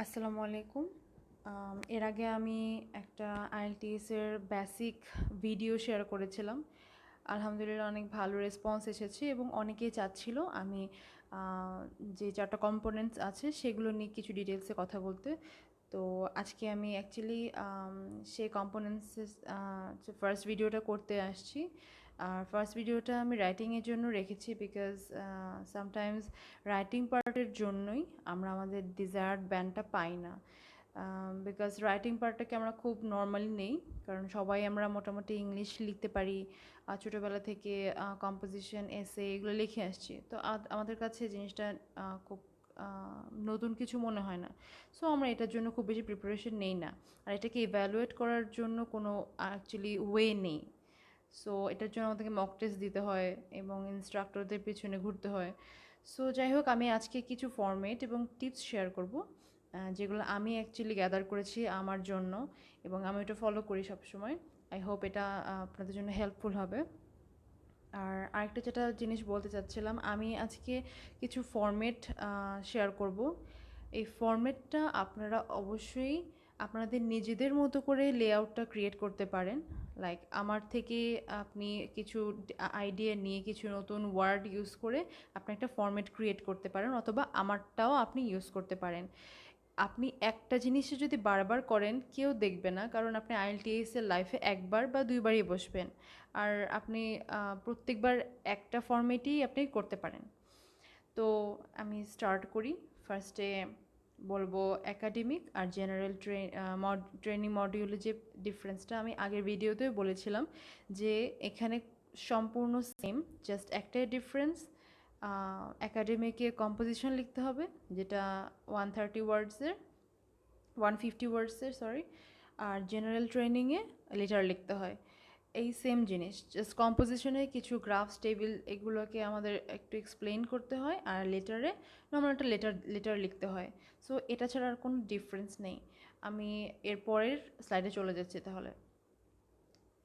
আসসালামু আলাইকুম। এর আগে আমি একটা IELTS এর বেসিক ভিডিও শেয়ার করেছিলাম। আলহামদুলিল্লাহ অনেক ভালো রেসপন্স এসেছে এবং অনেকেই চাচ্ছিল আমি আ যে ৪ টা কম্পোনেন্টস আছে সেগুলো নিয়ে কিছু ডিটেইলসে কথা বলতে। তো আজকে আমি অ্যাকচুয়ালি সেই কম্পোনেন্টসেস যে ফার্স্ট ভিডিওটা করতে আসছি। আর ফার্স্ট ভিডিওটা আমি রাইটিংয়ের জন্য রেখেছি বিকজ সামটাইমস রাইটিং পার্টের জন্যই আমরা আমাদের ডিজায়ার্ড ব্যান্ডটা পাই না। বিকজ রাইটিং পার্টটাকে আমরা খুব নর্মালি নেই, কারণ সবাই আমরা মোটামুটি ইংলিশ লিখতে পারি। ছোটোবেলা থেকে কম্পোজিশন এসে এগুলো লিখে আসছি, তো আমাদের কাছে জিনিসটা খুব নতুন কিছু মনে হয় না। সো আমরা এটার জন্য খুব বেশি প্রিপারেশন নেই না, আর এটাকে ইভ্যালুয়েট করার জন্য কোনো অ্যাকচুয়ালি ওয়ে নেই। সো এটার জন্য আমাদেরকে মক টেস্ট দিতে হয় এবং ইনস্ট্রাক্টরদের পিছনে ঘুরতে হয়। সো যাই হোক, আমি আজকে কিছু ফরম্যাট এবং টিপস শেয়ার করব যেগুলো আমি অ্যাকচুয়ালি গ্যাদার করেছি আমার জন্য, এবং আমি এটা ফলো করি সবসময়। আই হোপ এটা আপনাদের জন্য হেল্পফুল হবে। আর আরেকটা যেটা জিনিস বলতে চাচ্ছিলাম, আমি আজকে কিছু ফরম্যাট শেয়ার করব। এই ফরম্যাটটা আপনারা অবশ্যই আপনাদের নিজেদের মতো করে লেআউটটা ক্রিয়েট করতে পারেন। লাইক আমার থেকে আপনি কিছু আইডিয়া নিয়ে কিছু নতুন ওয়ার্ড ইউজ করে আপনি একটা ফরম্যাট ক্রিয়েট করতে পারেন, অথবা আমারটাও আপনি ইউজ করতে পারেন। আপনি একটা জিনিসে যদি বারবার করেন কেউ দেখবে না, কারণ আপনি IELTS এর লাইফে একবার বা দুইবারই বসবেন। আর আপনি প্রত্যেকবার একটা ফরম্যাটেই আপনি করতে পারেন। তো আমি স্টার্ট করি। ফার্স্টে বলবো একাডেমিক আর জেনারেল ট্রেনিং মডিউলের যে ডিফারেন্সটা আমি আগের ভিডিওতেও বলেছিলাম, যে এখানে সম্পূর্ণ সেম, জাস্ট একটাই ডিফারেন্স। একাডেমিকে কম্পোজিশন লিখতে হবে, যেটা 130 ওয়ার্ডসের, 150 ওয়ার্ডসের সরি। আর জেনারেল ট্রেনিংয়ে লেটার লিখতে হয়। এই সেম জিনিস, জাস্ট কম্পোজিশনে কিছু গ্রাফস টেবিল এগুলোকে আমাদের একটু এক্সপ্লেন করতে হয়, আর লেটারে নর্মাল একটা লেটার লিখতে হয়। সো এটা ছাড়া আর কোনো ডিফারেন্স নেই। আমি এর পরের স্লাইডে চলে যাচ্ছি তাহলে।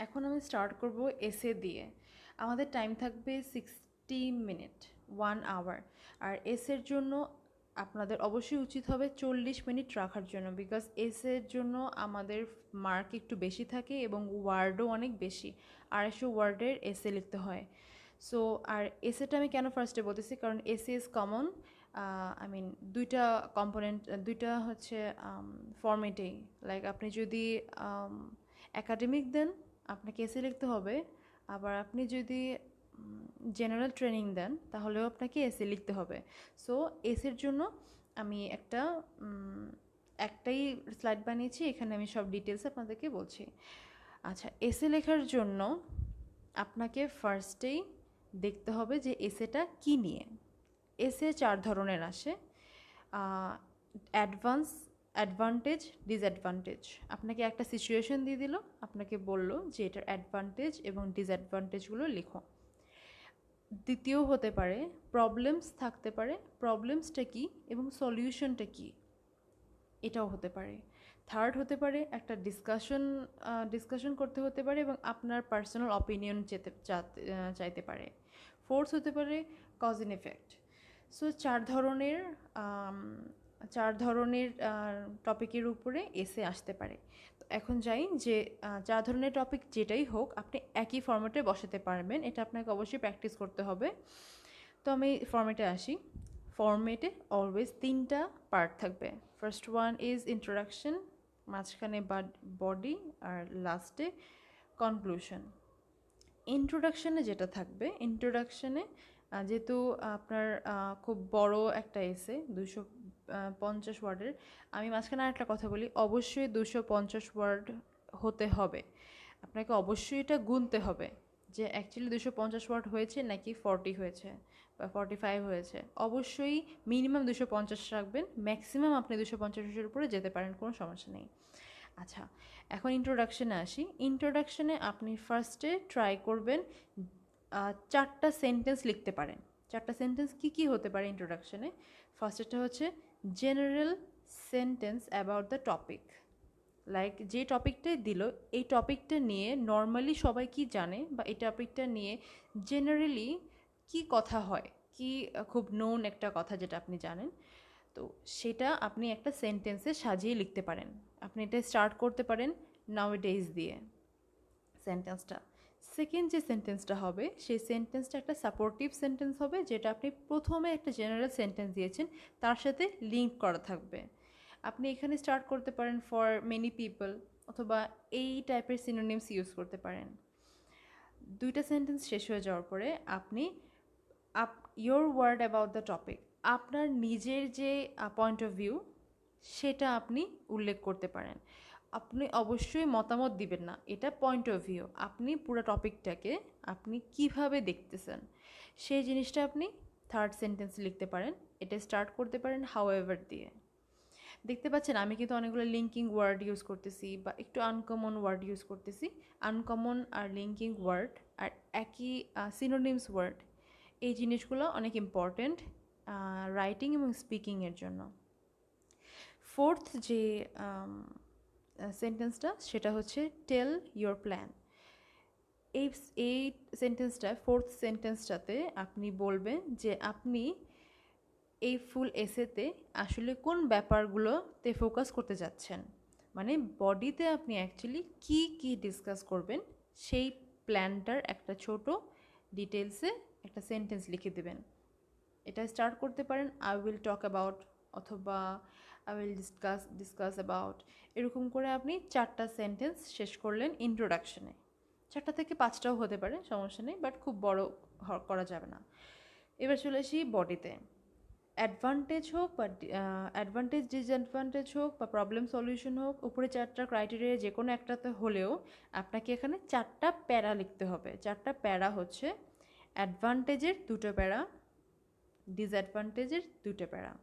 এখন আমি স্টার্ট করব এসে দিয়ে। আমাদের টাইম থাকবে 60 মিনিট, 1 আওয়ার। আর এসের জন্য আপনাদের অবশ্যই উচিত হবে 40 মিনিট রাখার জন্য, বিকজ এসের জন্য আমাদের মার্ক একটু বেশি থাকে এবং ওয়ার্ডও অনেক বেশি। 250 ওয়ার্ডের এসে লিখতে হয়। সো আর এসেটা আমি কেন ফার্স্টে বলতেছি, কারণ এসে ইজ কমন। আই মিন দুইটা কম্পোনেন্ট, দুইটা হচ্ছে ফর্মেটেই। লাইক আপনি যদি একাডেমিক দেন আপনাকে এসে লিখতে হবে, আবার আপনি যদি জেনারেল ট্রেনিং দেন তাহলেও আপনাকে এসে লিখতে হবে। সো এসের জন্য আমি একটাই স্লাইড বানিয়েছি, এখানে আমি সব ডিটেলস আপনাদেরকে বলছি। আচ্ছা, এসে লেখার জন্য আপনাকে ফার্স্টেই দেখতে হবে যে এসেটা কী নিয়ে। এসে 4 ধরনের আসে: অ্যাডভান্স, অ্যাডভান্টেজ, ডিসঅ্যাডভান্টেজ। আপনাকে একটা সিচুয়েশন দিয়ে দিল, আপনাকে বলল যে এটার অ্যাডভান্টেজ এবং ডিসঅ্যাডভান্টেজগুলো লিখো। দ্বিতীয় হতে পারে প্রবলেমস, থাকতে পারে প্রবলেমসটা কী এবং সলিউশনটা কী, এটাও হতে পারে। থার্ড হতে পারে একটা ডিসকাশন করতে হতে পারে এবং আপনার পার্সোনাল অপিনিয়ন চাইতে পারে। ফোর্থ হতে পারে কজ অ্যান্ড এফেক্ট। সো 4 ধরনের টপিকের উপরে এসে আসতে পারে। তো এখন যাই যে 4 ধরনের টপিক যেটাই হোক আপনি একই ফর্ম্যাটে বসাতে পারবেন, এটা আপনাকে অবশ্যই প্র্যাকটিস করতে হবে। তো আমি ফর্ম্যাটে আসি। ফর্ম্যাটে অলওয়েজ 3টা পার্ট থাকবে। ফার্স্ট ওয়ান ইজ ইন্ট্রোডাকশন, মাঝখানে বডি, আর লাস্টে কনক্লুশন। ইন্ট্রোডাকশানে যেটা থাকবে, ইন্ট্রোডাকশানে যেহেতু আপনার খুব বড় একটা এসে 250 ওয়ার্ডের, আমি মাঝখানে আরেকটা কথা বলি, অবশ্যই 250 ওয়ার্ড হতে হবে। আপনাকে অবশ্যই এটা গুনতে হবে যে অ্যাকচুয়ালি 250 ওয়ার্ড হয়েছে নাকি 40 হয়েছে বা 45 হয়েছে। অবশ্যই মিনিমাম 250 রাখবেন, ম্যাক্সিমাম আপনি 250-এর উপরে যেতে পারেন, কোনো সমস্যা নেই। আচ্ছা, এখন ইন্ট্রোডাকশানে আসি। ইন্ট্রোডাকশানে আপনি ফার্স্টে ট্রাই করবেন 4টা সেন্টেন্স লিখতে পারেন। 4টা সেন্টেন্স কী কী হতে পারে ইন্ট্রোডাকশানে? ফার্স্টেরটা হচ্ছে general sentence about the topic. Like যে টপিকটাই দিল, এই টপিকটা নিয়ে নর্মালি সবাই কি জানে, বা এই টপিকটা নিয়ে জেনারেলি কি কথা হয়, কি খুব নোন একটা কথা যেটা আপনি জানেন। তো সেটা আপনি একটা সেন্টেন্সে সাজিয়ে লিখতে পারেন। আপনি এটা স্টার্ট করতে পারেন নাউএডেজ দিয়ে সেন্টেন্সটা। সেকেন্ড যে সেন্টেন্সটা হবে সেই সেন্টেন্সটা একটা সাপোর্টিভ সেন্টেন্স হবে, যেটা আপনি প্রথমে একটা জেনারেল সেন্টেন্স দিয়েছেন তার সাথে লিঙ্ক করা থাকবে। আপনি এখানে স্টার্ট করতে পারেন ফর মেনি পিপল, অথবা এই টাইপের সিনোনিমস ইউজ করতে পারেন। দুইটা সেন্টেন্স শেষ হয়ে যাওয়ার পরে আপনি your word about the topic, আপনার নিজের যে পয়েন্ট অফ ভিউ সেটা আপনি উল্লেখ করতে পারেন। আপনি অবশ্যই মতামত দিবেন না, এটা পয়েন্ট অফ ভিউ। আপনি পুরো টপিকটাকে আপনি কিভাবে দেখতেছেন সেই জিনিসটা আপনি থার্ড সেন্টেন্স লিখতে পারেন। এটা স্টার্ট করতে পারেন হাউএভার দিয়ে। দেখতে পাচ্ছেন আমি কিন্তু অনেকগুলো লিঙ্কিং ওয়ার্ড ইউজ করতেছি বা একটু আনকমন ওয়ার্ড ইউজ করতেছি। আনকমন আর লিঙ্কিং ওয়ার্ড আর একই সিনোনিমস ওয়ার্ড, এই জিনিসগুলো অনেক ইম্পর্ট্যান্ট রাইটিং এবং স্পিকিংয়ের জন্য। ফোর্থ যে সেন্টেন্সটা সেটা হচ্ছে টেল ইয়োর প্ল্যান। এই সেন্টেন্সটা, ফোর্থ সেন্টেন্সটাতে আপনি বলবেন যে আপনি এই ফুল এসেতে আসলে কোন ব্যাপারগুলোতে ফোকাস করতে যাচ্ছেন, মানে বডিতে আপনি অ্যাকচুয়ালি কী কী ডিসকাস করবেন সেই প্ল্যানটার একটা ছোট ডিটেলসে একটা সেন্টেন্স লিখে দেবেন। এটা স্টার্ট করতে পারেন আই উইল টক অ্যাবাউট, অথবা আই উইল ডিসকাস অ্যাবাউট। এরকম করে আপনি 4টা সেন্টেন্স শেষ করলেন ইন্ট্রোডাকশনে। 4টা থেকে 5টাও হতে পারে, সমস্যা নেই, বাট খুব বড় করা যাবে না। এবার চলে আসি বডিতে। অ্যাডভান্টেজ হোক বা অ্যাডভান্টেজ ডিসঅ্যাডভান্টেজ হোক বা প্রবলেম সলিউশন হোক, উপরে 4টা ক্রাইটেরিয়া যে কোনো একটাতে হলেও আপনাকে এখানে 4টা প্যারা লিখতে হবে। 4টা প্যারা হচ্ছে অ্যাডভান্টেজের 2টো প্যারা, ডিসঅ্যাডভান্টেজের 2টো প্যারা।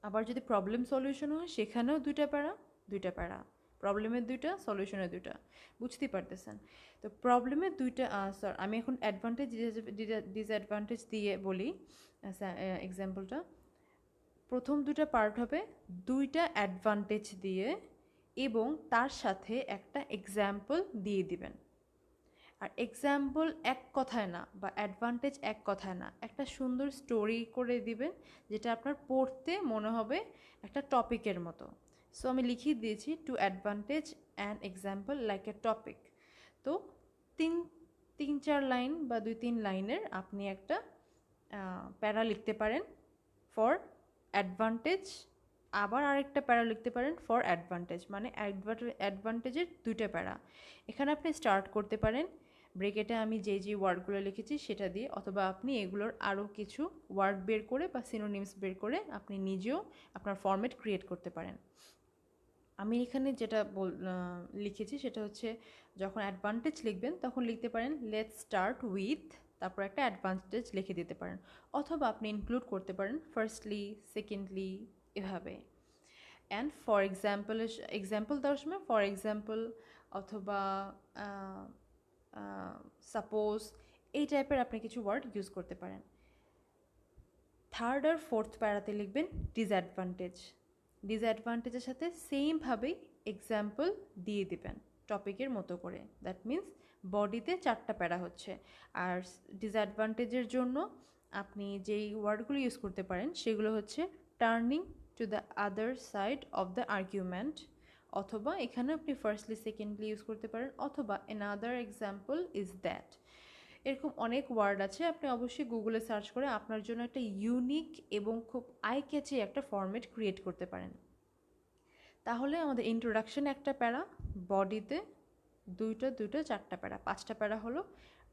আবার যদি প্রবলেম সলিউশন হয় সেখানেও 2টা প্যারা, 2টা প্যারা। প্রবলেমের 2টা, সলিউশনের 2টা। বুঝতেই পারতেছেন। তো প্রবলেমের 2টা আমি এখন অ্যাডভান্টেজ ডিসঅ্যাডভান্টেজ দিয়ে বলি এক্সাম্পলটা। প্রথম 2টা পার্ট হবে 2টা অ্যাডভান্টেজ দিয়ে এবং তার সাথে একটা এক্সাম্পল দিয়ে দিবেন। আর এক্সাম্পল এক কথায় না বা অ্যাডভান্টেজ এক কথায় না, একটা সুন্দর স্টোরি করে দিবেন যেটা আপনার পড়তে মনে হবে একটা টপিকের মতো। সো আমি লিখিয়ে দিয়েছি two advantage and example like a topic. তো 3-4 লাইন বা 2-3 লাইনের আপনি একটা প্যারা লিখতে পারেন ফর অ্যাডভান্টেজ, আবার আরেকটা প্যারা লিখতে পারেন ফর অ্যাডভান্টেজ, মানে অ্যাডভান্টেজের 2টা প্যারা। এখানে আপনি স্টার্ট করতে পারেন ব্রেকেটে আমি যে ওয়ার্ডগুলো লিখেছি সেটা দিয়ে, অথবা আপনি এগুলোর আরও কিছু ওয়ার্ড বের করে বা সিনোনিমস বের করে আপনি নিজেও আপনার ফরম্যাট ক্রিয়েট করতে পারেন। আমি এখানে যেটা লিখেছি সেটা হচ্ছে যখন অ্যাডভান্টেজ লিখবেন তখন লিখতে পারেন লেটস স্টার্ট উইথ, তারপর একটা অ্যাডভান্টেজ লিখে দিতে পারেন, অথবা আপনি ইনক্লুড করতে পারেন ফার্স্টলি, সেকেন্ডলি, এভাবে। অ্যান্ড ফর এক্সাম্পল দেওয়ার সময় ফর এক্সাম্পল অথবা সাপোজ এই টাইপের আপনি কিছু ওয়ার্ড ইউজ করতে পারেন। থার্ড আর ফোর্থ প্যারাতে লিখবেন ডিসঅ্যাডভান্টেজ। ডিসঅ্যাডভান্টেজের সাথে সেমভাবেই এক্সাম্পল দিয়ে দিবেন টপিকের মতো করে। দ্যাট মিন্স বডিতে 4টা প্যারা হচ্ছে। আর ডিসঅ্যাডভান্টেজের জন্য আপনি যেই ওয়ার্ডগুলো ইউজ করতে পারেন সেগুলো হচ্ছে turning to the other side of the argument, অথবা এখানে আপনি ফার্স্টলি, সেকেন্ডলি ইউজ করতে পারেন, অথবা অ্যানাদার এক্সাম্পল ইজ দ্যাট। এরকম অনেক ওয়ার্ড আছে, আপনি অবশ্যই গুগলে সার্চ করে আপনার জন্য একটা ইউনিক এবং খুব আই ক্যাচি একটা ফরম্যাট ক্রিয়েট করতে পারেন। তাহলে আমাদের ইন্ট্রোডাকশন একটা প্যারা, বডিতে 2টা 4টা প্যারা, 5টা প্যারা হলো।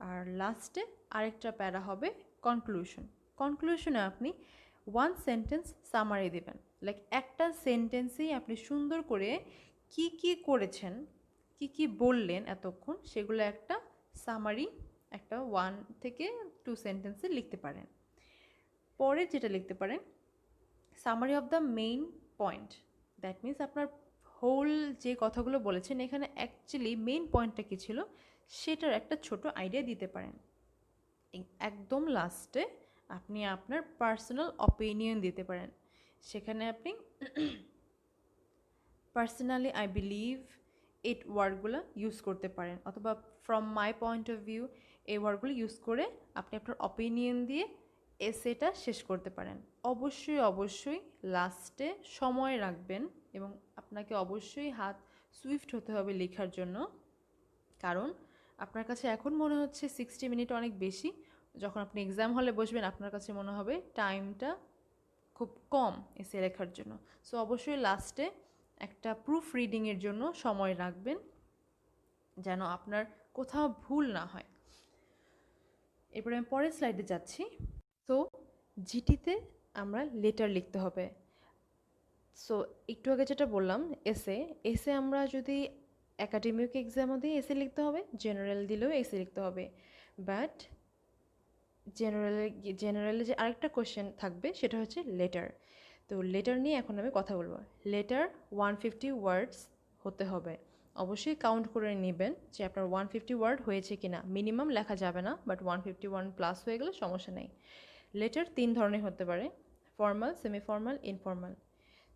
আর লাস্টে আরেকটা প্যারা হবে কনক্লুশন। কনক্লুশনে আপনি 1 সেন্টেন্স সামারি দেবেন, লাইক একটা সেন্টেন্সেই আপনি সুন্দর করে কি কি করেছেন, কি কি বললেন এতক্ষণ, সেগুলো একটা সামারি একটা 1 থেকে 2 সেন্টেন্সে লিখতে পারেন। পরে যেটা লিখতে পারেন summary of the main point. That means আপনার হোল যে কথাগুলো বলেছেন এখানে অ্যাকচুয়ালি মেইন পয়েন্টটা কী ছিল সেটার একটা ছোট আইডিয়া দিতে পারেন। একদম লাস্টে আপনি আপনার পার্সোনাল অপিনিয়ন দিতে পারেন। সেখানে আপনি পার্সোনালি আই বিলিভ এই ওয়ার্ডগুলো ইউজ করতে পারেন, অথবা from my point of view এই ওয়ার্ডগুলো ইউজ করে আপনি আপনার অপিনিয়ন দিয়ে এসেটা শেষ করতে পারেন। অবশ্যই অবশ্যই লাস্টে সময় রাখবেন এবং আপনাকে অবশ্যই হাত সুইফট হতে হবে লেখার জন্য। কারণ আপনার কাছে এখন মনে হচ্ছে 60 মিনিট অনেক বেশি, যখন আপনি এক্সাম হলে বসবেন আপনার কাছে মনে হবে টাইমটা খুব কম এসে লেখার জন্য। সো অবশ্যই লাস্টে একটা প্রুফ রিডিংয়ের জন্য সময় রাখবেন যেন আপনার কোথাও ভুল না হয়। এরপরে আমি পরের স্লাইডে যাচ্ছি। তো জিটিতে আমরা লেটার লিখতে হবে। সো একটু আগে যেটা বললাম এসে, এসে আমরা যদি একাডেমিক এক্সামও দিই এসে লিখতে হবে, জেনারেল দিলেও এসে লিখতে হবে। বাট জেনারেলে যে আরেকটা কোয়েশ্চেন থাকবে সেটা হচ্ছে লেটার। তো লেটার নিয়ে এখন আমি কথা বলবো। লেটার 150 ওয়ার্ডস হতে হবে। অবশ্যই কাউন্ট করে নেবেন যে আপনার 150 ওয়ার্ড হয়েছে কিনা। মিনিমাম লেখা যাবে না, বাট 151 প্লাস হয়ে গেলে সমস্যা নেই। লেটার 3 ধরনের হতে পারে, formal, semi formal, informal.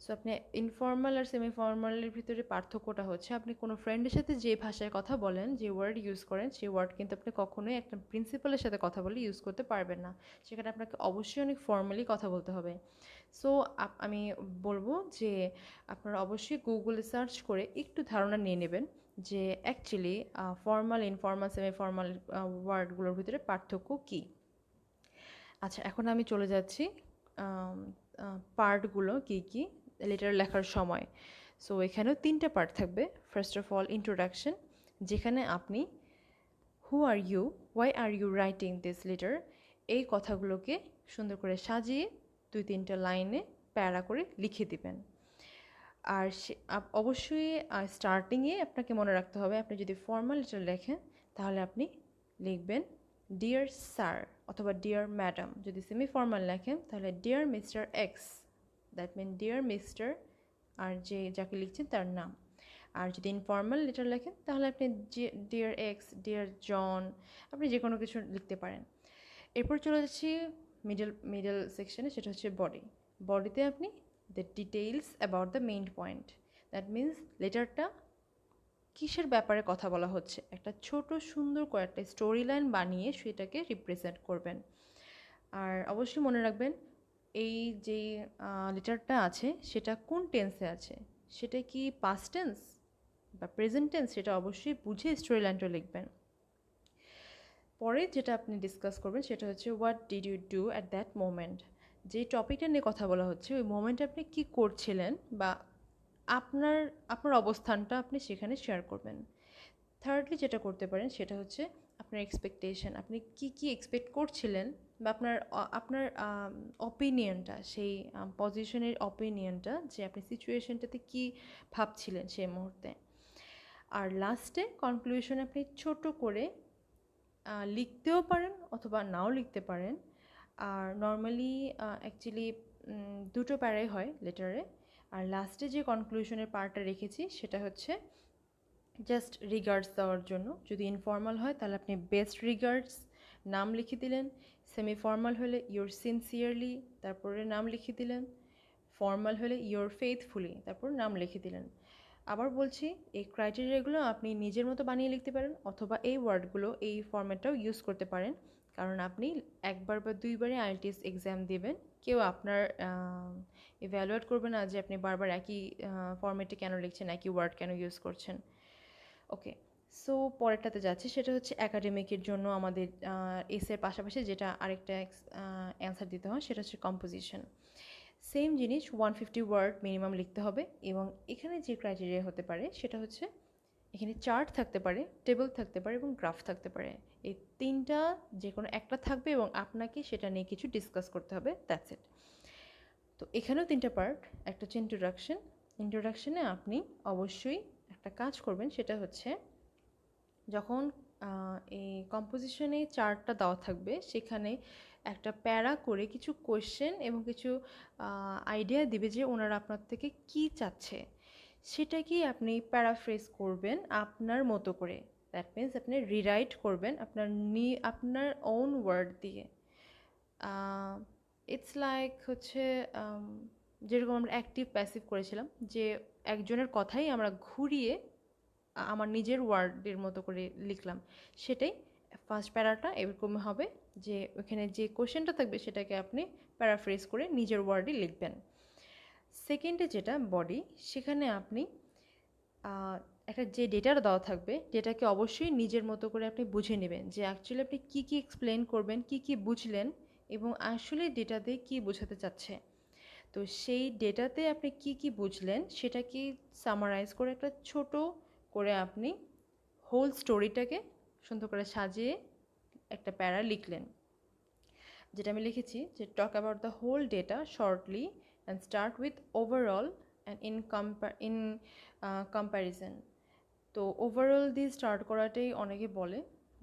So আপনি ইনফর্মাল আর সেমি ফর্মালের ভিতরে পার্থক্যটা হচ্ছে আপনি কোনো ফ্রেন্ডের সাথে যে ভাষায় কথা বলেন, যে ওয়ার্ড ইউজ করেন, সেই ওয়ার্ড কিন্তু আপনি কখনোই একটা প্রিন্সিপালের সাথে কথা বলে ইউজ করতে পারবেন না। সেখানে আপনাকে অবশ্যই অনেক ফর্মালি কথা বলতে হবে। সো আমি বলবো যে আপনারা অবশ্যই গুগলে সার্চ করে একটু ধারণা নিয়ে নেবেন যে actually formal, informal, semi formal ওয়ার্ডগুলোর ভিতরে পার্থক্য কী। আচ্ছা, এখন আমি চলে যাচ্ছি পার্টগুলো কী কী লেটার লেখার সময়। সো এখানেও 3টে পার্ট থাকবে। ফার্স্ট অফ অল ইন্ট্রোডাকশন, যেখানে আপনি who are you, why are you writing this letter, এই কথাগুলোকে সুন্দর করে সাজিয়ে 2-3টা লাইনে প্যারা করে লিখে দিবেন। আর অবশ্যই স্টার্টিংয়ে আপনাকে মনে রাখতে হবে, আপনি যদি ফর্মাল লেটার লেখেন তাহলে আপনি লিখবেন ডিয়ার স্যার অথবা ডিয়ার ম্যাডাম। যদি সেমি ফর্মাল লেখেন তাহলে dear mister X, that mean dear mister আর যাকে লিখছেন তার নাম। আর যদি ইনফর্মাল লেটার লেখেন তাহলে আপনি ডিয়ার এক্স, ডিয়ার জন, আপনি যে কোনো কিছু লিখতে পারেন। এরপর চলে যাচ্ছি মিডল সেকশনে, সেটা হচ্ছে বডি। বডিতে আপনি the details about the main point, that means লেটারটা কিসের ব্যাপারে কথা বলা হচ্ছে, একটা ছোট সুন্দর কয়েকটা স্টোরি লাইন বানিয়ে সেটাকে রিপ্রেজেন্ট করবেন। আর অবশ্যই মনে রাখবেন এই যে লেটারটা আছে সেটা কোন টেন্সে আছে, সেটা কি পাস্ট টেন্স বা প্রেজেন্ট টেন্স, সেটা অবশ্যই বুঝে স্টোরি লাইনটা লিখবেন। পরে যেটা আপনি ডিসকাস করবেন সেটা হচ্ছে what did you do at that moment. যে টপিকটা নিয়ে কথা বলা হচ্ছে ওই মোমেন্টে আপনি কী করছিলেন বা আপনার আপনার অবস্থানটা আপনি সেখানে শেয়ার করবেন। থার্ডলি যেটা করতে পারেন সেটা হচ্ছে আপনার এক্সপেকটেশন, আপনি কি কি এক্সপেক্ট করছিলেন বা আপনার আপনার অপিনিয়নটা, সেই পজিশনের অপিনিয়নটা, যে আপনি সিচুয়েশনটাতে কী ভাবছিলেন সেই মুহূর্তে। আর লাস্টে কনক্লুশন আপনি ছোট করে লিখতেও পারেন অথবা নাও লিখতে পারেন। আর নর্মালি অ্যাকচুয়ালি দুটো প্যারাই হয় লেটারে। আর লাস্টে যে কনক্লুশনের পার্টটা রেখেছি সেটা হচ্ছে জাস্ট রিগার্ডস দেওয়ার জন্য। যদি ইনফর্মাল হয় তাহলে আপনি বেস্ট রিগার্ডস নাম লিখে দিলেন, সেমি ফর্মাল হলে ইউর সিনসিয়ারলি তারপরে নাম লিখে দিলেন, ফর্মাল হলে ইউর ফেথফুলি তারপর নাম লিখে দিলেন। আবার বলছি, এই ক্রাইটেরিয়াগুলো আপনি নিজের মতো বানিয়ে লিখতে পারেন অথবা এই ওয়ার্ডগুলো এই ফরম্যাটটাও ইউজ করতে পারেন। কারণ আপনি একবার বা দুইবারে আইএলটিএস এক্সাম দেবেন, কেউ আপনার ইভ্যালুয়েট করবে না যে আপনি বারবার একই ফরম্যাটে কেন লিখছেন, একই ওয়ার্ড কেন ইউজ করছেন। ওকে, সো পরেরটাতে যাচ্ছি, সেটা হচ্ছে একাডেমিকের জন্য আমাদের এসের পাশাপাশি যেটা আরেকটা অ্যান্সার দিতে হয় সেটা হচ্ছে কম্পোজিশন। সেম জিনিস 150 ওয়ার্ড মিনিমাম লিখতে হবে। এবং এখানে যে ক্রাইটেরিয়া হতে পারে সেটা হচ্ছে এখানে চার্ট থাকতে পারে, টেবিল থাকতে পারে এবং গ্রাফ থাকতে পারে। এই তিনটা যে কোনো একটা থাকবে এবং আপনাকে সেটা নিয়ে কিছু ডিসকাস করতে হবে, দ্যাটস ইট। তো এখানেও 3টা পার্ট। একটা হচ্ছে ইন্ট্রোডাকশন। ইন্ট্রোডাকশনে আপনি অবশ্যই একটা কাজ করবেন, সেটা হচ্ছে যখন এই কম্পোজিশনে চার্টটা দেওয়া থাকবে সেখানে একটা প্যারা করে কিছু কোয়েশ্চেন এবং কিছু আইডিয়া দিবে যে ওনারা আপনার থেকে কি চাচ্ছে, সেটাকেই আপনি প্যারাফ্রেজ করবেন আপনার মতো করে। দ্যাট মিনস আপনি রিরাইট করবেন আপনার ওন ওয়ার্ড দিয়ে। ইটস লাইক হচ্ছে যেরকম আমরা অ্যাক্টিভ প্যাসিভ করেছিলাম, যে একজনের কথাই আমরা ঘুরিয়ে আমার নিজের ওয়ার্ডের মতো করে লিখলাম, সেটাই ফার্স্ট প্যারাটা এরকম হবে। যে ওখানে যে কোশ্চেনটা থাকবে সেটাকে আপনি প্যারাফ্রেজ করে নিজের ওয়ার্ডে লিখবেন। সেকেন্ডে যেটা বডি, সেখানে আপনি একটা যে ডেটাটা দেওয়া থাকবে ডেটাকে অবশ্যই নিজের মতো করে আপনি বুঝে নেবেন যে অ্যাকচুয়ালি আপনি কী কী এক্সপ্লেন করবেন, কী কী বুঝলেন এবং আসলে ডেটাতে কী বোঝাতে চাচ্ছে। তো সেই ডেটাতে আপনি কী কী বুঝলেন সেটাকে সামারাইজ করে একটা ছোট করে আপনি হোল স্টোরিটাকে সুন্দর করে সাজিয়ে একটা প্যারা লিখলেন। যেটা আমি লিখেছি যে talk about the whole data shortly and start with overall and in comparison. তো ওভারঅল দিয়ে স্টার্ট করাটাই অনেকে বলে,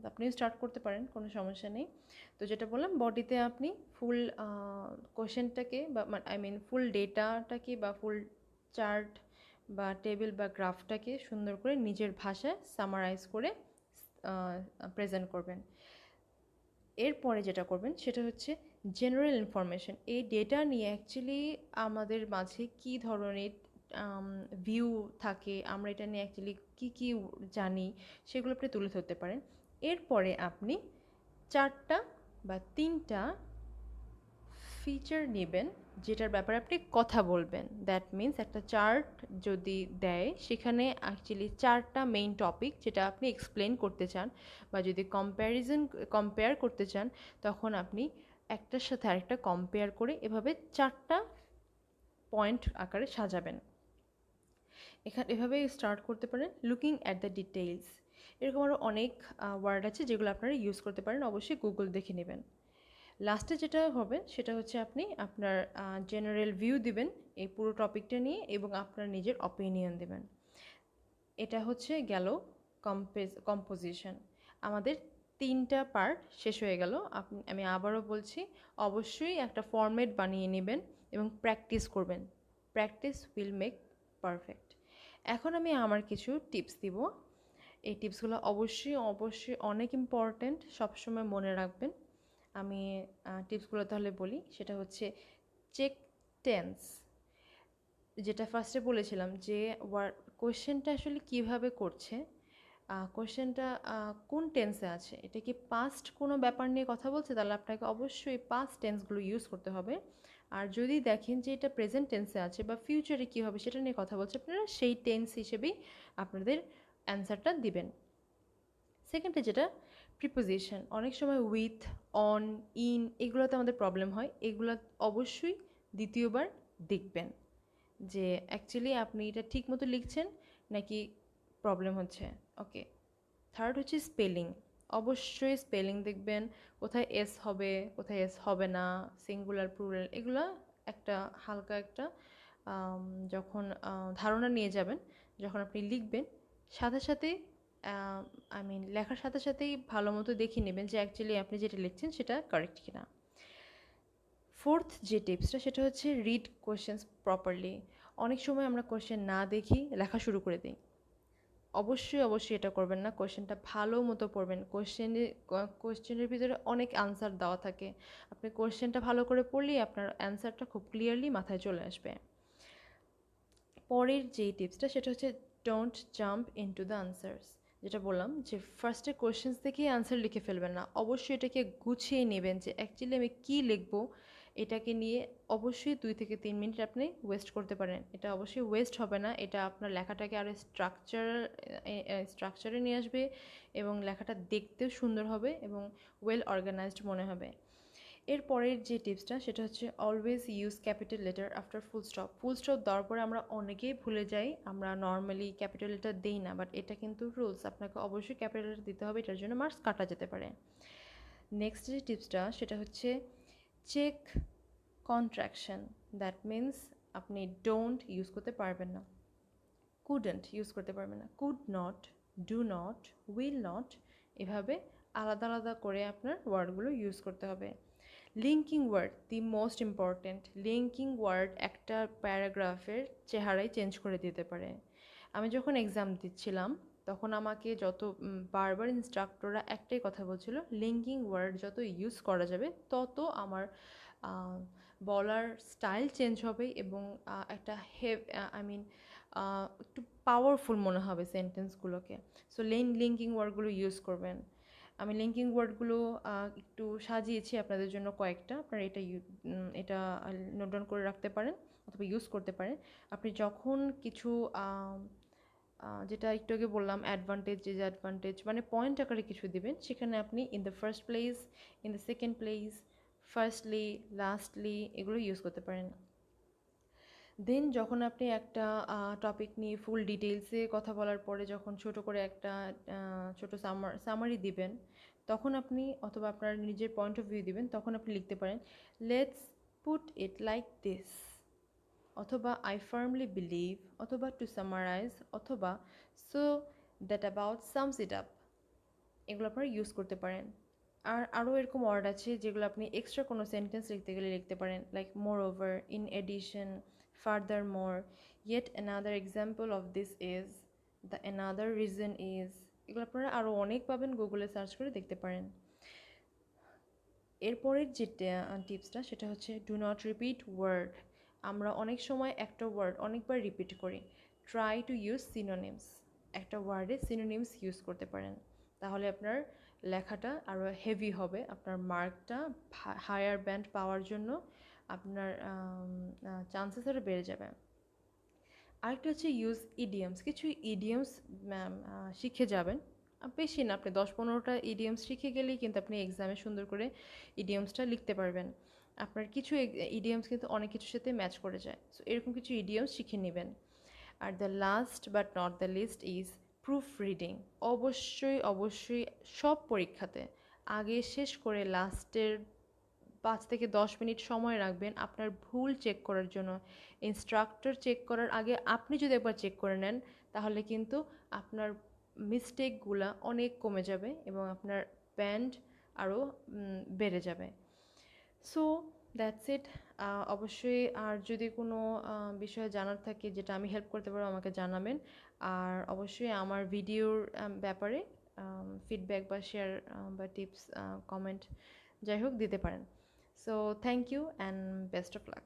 আপনিও স্টার্ট করতে পারেন, কোনো সমস্যা নেই। তো যেটা বললাম বডিতে আপনি ফুল কোশ্চেনটাকে বা আই মিন ফুল ডেটাটাকে বা ফুল চার্ট বা টেবিল বা গ্রাফটাকে সুন্দর করে নিজের ভাষায় সামারাইজ করে প্রেজেন্ট করবেন। এরপরে যেটা করবেন সেটা হচ্ছে জেনারেল ইনফরমেশন। এই ডেটা নিয়ে অ্যাকচুয়ালি আমাদের মাঝে কী ধরনের ভিউ থাকে, আমরা এটা নিয়ে অ্যাকচুয়ালি কী কী জানি সেগুলো আপনি তুলে ধরতে পারেন। এরপরে আপনি 4টা বা 3টা ফিচার নেবেন যেটার ব্যাপারে আপনি কথা বলবেন। দ্যাট মিন্স একটা চার্ট যদি দেয় সেখানে অ্যাকচুয়ালি 4টা মেইন টপিক যেটা আপনি এক্সপ্লেন করতে চান বা যদি কম্পেয়ার করতে চান তখন আপনি একটার সাথে আরেকটা কম্পেয়ার করে এভাবে 4টা পয়েন্ট আকারে সাজাবেন। এভাবে স্টার্ট করতে পারেন। লুকিং অ্যাট দ্য ডিটেইলস, এরকম আরও অনেক ওয়ার্ড আছে যেগুলো আপনারা ইউজ করতে পারেন, অবশ্যই গুগল দেখে নেবেন। লাস্টে যেটা হবে সেটা হচ্ছে আপনি আপনার জেনারেল ভিউ দিবেন এই পুরো টপিকটা নিয়ে এবং আপনার নিজের অপিনিয়ন দেবেন। এটা হচ্ছে গেল কম্পোজিশন। আমাদের 3টা পার্ট শেষ হয়ে গেল। আমি আবারও বলছি, অবশ্যই একটা ফরম্যাট বানিয়ে নেবেন এবং প্র্যাকটিস করবেন। Practice will make perfect. এখন আমি আমার কিছু টিপস দিব। এই টিপসগুলো অবশ্যই অবশ্যই অনেক ইম্পর্ট্যান্ট, সবসময় মনে রাখবেন। আমি টিপসগুলো তাহলে বলি। সেটা হচ্ছে চেক টেন্স। যেটা ফার্স্টে বলেছিলাম যে কোয়েশ্চেনটা আসলে কিভাবে করছে, কোয়েশ্চেনটা কোন টেন্সে আছে, এটা কি পাস্ট কোনো ব্যাপার নিয়ে কথা বলছে, তাহলে আপনাকে অবশ্যই পাস্ট টেন্সগুলো ইউজ করতে হবে। আর যদি দেখেন যে এটা প্রেজেন্ট টেন্সে আছে বা ফিউচারে কী হবে সেটা নিয়ে কথা বলছে, আপনারা সেই টেন্স হিসেবেই আপনাদের অ্যান্সারটা দিবেন। সেকেন্ডে যেটা প্রিপোজিশন, অনেক সময় উইথ, অন, ইন এগুলোতে আমাদের প্রবলেম হয়, এগুলো অবশ্যই দ্বিতীয়বার দেখবেন যে অ্যাকচুয়ালি আপনি এটা ঠিক মতো লিখছেন নাকি প্রবলেম হচ্ছে। ওকে। থার্ড হচ্ছে স্পেলিং, অবশ্যই স্পেলিং দেখবেন, কোথায় এস হবে কোথায় এস হবে না, সিঙ্গুলার প্লুরাল, এগুলো একটা হালকা একটা যখন ধারণা নিয়ে যাবেন, যখন আপনি লিখবেন সাথে সাথে লেখার সাথে সাথেই ভালো মতো দেখে নেবেন যে অ্যাকচুয়ালি আপনি যেটা লিখছেন সেটা কারেক্ট কিনা। ফোর্থ যে টিপসটা সেটা হচ্ছে রিড কোয়েশ্চেন্স প্রপারলি। অনেক সময় আমরা কোয়েশ্চেন না দেখি লেখা শুরু করে দিই, অবশ্যই অবশ্যই এটা করবেন না। কোয়েশ্চেনটা ভালো মতো পড়বেন। কোয়েশ্চেনের ভিতরে অনেক আনসার দেওয়া থাকে, আপনি কোয়েশ্চেনটা ভালো করে পড়লেই আপনার অ্যান্সারটা খুব ক্লিয়ারলি মাথায় চলে আসবে। পরের যেই টিপসটা সেটা হচ্ছে don't jump into the answers. যেটা বললাম যে ফার্স্টে কোয়েশ্চেন্স দেখেই আনসার লিখে ফেলবেন না, অবশ্যই এটাকে গুছিয়ে নেবেন যে অ্যাকচুয়ালি আমি কী লিখবো। এটাকে নিয়ে অবশ্যই 2 থেকে 3 মিনিট আপনি ওয়েস্ট করতে পারেন, এটা অবশ্যই ওয়েস্ট হবে না, এটা আপনার লেখাটাকে আরও স্ট্রাকচারে নিয়ে আসবে এবং লেখাটা দেখতেও সুন্দর হবে এবং ওয়েল অর্গানাইজড মনে হবে। এরপরের যে টিপসটা সেটা হচ্ছে always use capital letter after full stop. Full stop দেওয়ার পরে আমরা অনেকেই ভুলে যাই, আমরা নর্মালি ক্যাপিটাল লেটার দিই না, বাট এটা কিন্তু রুলস, আপনাকে অবশ্যই ক্যাপিটাল লেটার দিতে হবে, এটার জন্য মার্কস কাটা যেতে পারে। নেক্সট যে টিপসটা সেটা হচ্ছে চেক কন্ট্রাকশন। দ্যাট মিন্স আপনি ডোন্ট ইউজ করতে পারবেন না, কুডন্ট ইউজ করতে পারবেন না, could not, do not, will not, এভাবে আলাদা আলাদা করে আপনার ওয়ার্ডগুলো ইউজ করতে হবে। Linking word the most important. Linking word একটা প্যারাগ্রাফের চেহারাই চেঞ্জ করে দিতে পারে। আমি যখন এক্সাম দিচ্ছিলাম তখন আমাকে বারবার ইনস্ট্রাক্টররা একটাই কথা বলছিল, লিঙ্কিং ওয়ার্ড যত ইউজ করা যাবে তত আমার বলার স্টাইল চেঞ্জ হবে এবং একটা একটু পাওয়ারফুল মনে হবে সেন্টেন্সগুলোকে। সো লিঙ্কিং ওয়ার্ডগুলো ইউজ করবেন। আমি লিঙ্কিং ওয়ার্ডগুলো একটু সাজিয়েছি আপনাদের জন্য কয়েকটা, আপনারা এটা নোট ডাউন করে রাখতে পারেন অথবা ইউজ করতে পারেন। আপনি যখন কিছু যেটা একটু আগে বললাম অ্যাডভান্টেজ ডিসঅ্যাডভান্টেজ মানে পয়েন্ট আকারে কিছু দিবেন, সেখানে আপনি in the first place, in the second place, firstly, lastly এগুলো ইউজ করতে পারেন। দেন যখন আপনি একটা টপিক নিয়ে ফুল ডিটেলসে কথা বলার পরে যখন ছোট করে একটা ছোট সামারি দিবেন, তখন আপনি অথবা আপনার নিজের পয়েন্ট অফ ভিউ দিবেন, তখন আপনি লিখতে পারেন let's put it like this, অথবা আই ফার্মলি বিলিভ, অথবা টু সামারাইজ, অথবা so that about sums it up. এগুলো আপনারা ইউজ করতে পারেন। আর আরও এরকম ওয়ার্ড আছে যেগুলো আপনি এক্সট্রা কোনো সেন্টেন্স লিখতে গেলে লিখতে পারেন, like moreover, in addition, furthermore, yet another example of this is, the another reason is. এগুলো আপনারা আরও অনেক পাবেন, গুগলে সার্চ করে দেখতে পারেন। এরপরের যে টিপসটা সেটা হচ্ছে ডু নট রিপিট ওয়ার্ড। আমরা অনেক সময় একটা ওয়ার্ড অনেকবার রিপিট করি। Try to use synonyms. একটা ওয়ার্ডে সিনোনিমস ইউজ করতে পারেন, তাহলে আপনার লেখাটা আরও হেভি হবে, আপনার মার্কটা হায়ার ব্যান্ড পাওয়ার জন্য আপনার চান্সেস আরও বেড়ে যাবে। আরেকটা হচ্ছে ইউজ ইডিয়মস। কিছু ইডিয়মস শিখে যাবেন, বেশি না, আপনি 10-15টা ইডিয়মস শিখে গেলেই কিন্তু আপনি এক্সামে সুন্দর করে ইডিয়মসটা লিখতে পারবেন। আপনার কিছু ইডিয়মস কিন্তু অনেক কিছুর সাথে ম্যাচ করে যায়, সো এরকম কিছু ইডিয়মস শিখে নেবেন। আর the last but not the least is proof reading. অবশ্যই অবশ্যই সব পরীক্ষাতে আগে শেষ করে লাস্টের 5 থেকে 10 মিনিট সময় রাখবেন আপনার ভুল চেক করার জন্য। ইনস্ট্রাক্টর চেক করার আগে আপনি যদি একবার চেক করে নেন, তাহলে কিন্তু আপনার মিস্টেকগুলো অনেক কমে যাবে এবং আপনার ব্যান্ড আরও বেড়ে যাবে। So that's it. অবশ্যই আর যদি কোনো বিষয়ে জানার থাকে যেটা আমি হেল্প করতে পারবো আমাকে জানাবেন। আর অবশ্যই আমার ভিডিওর ব্যাপারে ফিডব্যাক বা শেয়ার বা টিপস কমেন্ট যাই হোক দিতে পারেন। So thank you and best of lakh.